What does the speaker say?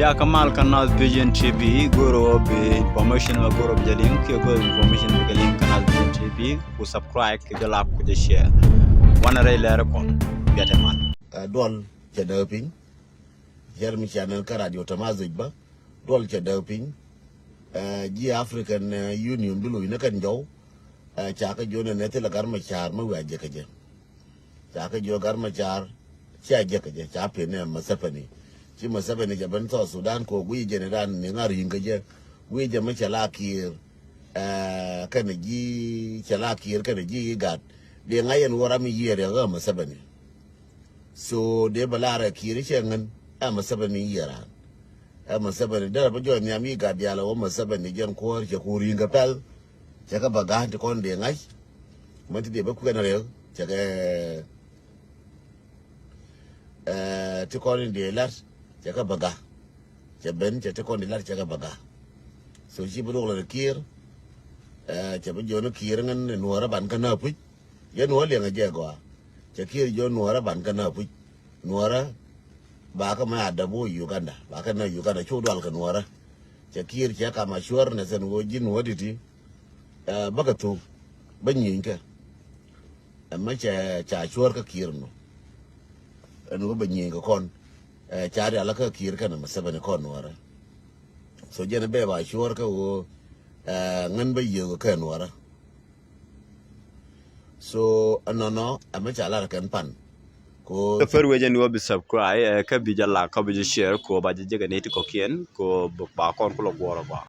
Ya Kamal Canal Vision TV goro be information ma goro be link ke goro information be link Canal Vision TV ku subscribe ke like ku share wana ray lere kon biate man dol ca dawpin jermi channel ka radio tamazuj ba dol ca dawpin ji African Union bilu ne kan jaw ca ka jona ne tela garma char ma waje ka je ca ka jo garma char cha je ka je cha pe ne masafani ci masafani jaban to Sudan ko gui general ne ngari inga je gui je ma chala kir kan ji chala kir kan ji gat de ngayen wora mi yere ga masafani so de balara kiri shengan masabani yara masabani da ba jo nyami ga diala o masabani jen ko ke kuri nga pel je ka baga de kon de ngai mati de ba ku na re je ka ti kon de lar je ka baga je ben je ti kon de lar je ka baga so shi bu do kir je ba jo no kir ngan no ra ban ka na pu ye no le nga je go cha kir jo nuara ban kana pu nuara ba ka ma da bo Uganda ba ka na Uganda chu dal ka nuara cha kir cha ka ma shuar na san wo jin wodi ti ba ka to ban yin ka amma cha shuar ka kir no an wo ban yin ka kon cha da la ka kir kana masaba ne kon nuara so je na be ba shuar ka wo ngan ba yo ka nuara so no amacha la kan pan ko fer wejen wo be subscribe ka bi jalla ka bi share ko ba je ga ne ko kien ko ba kon ko lo goro ba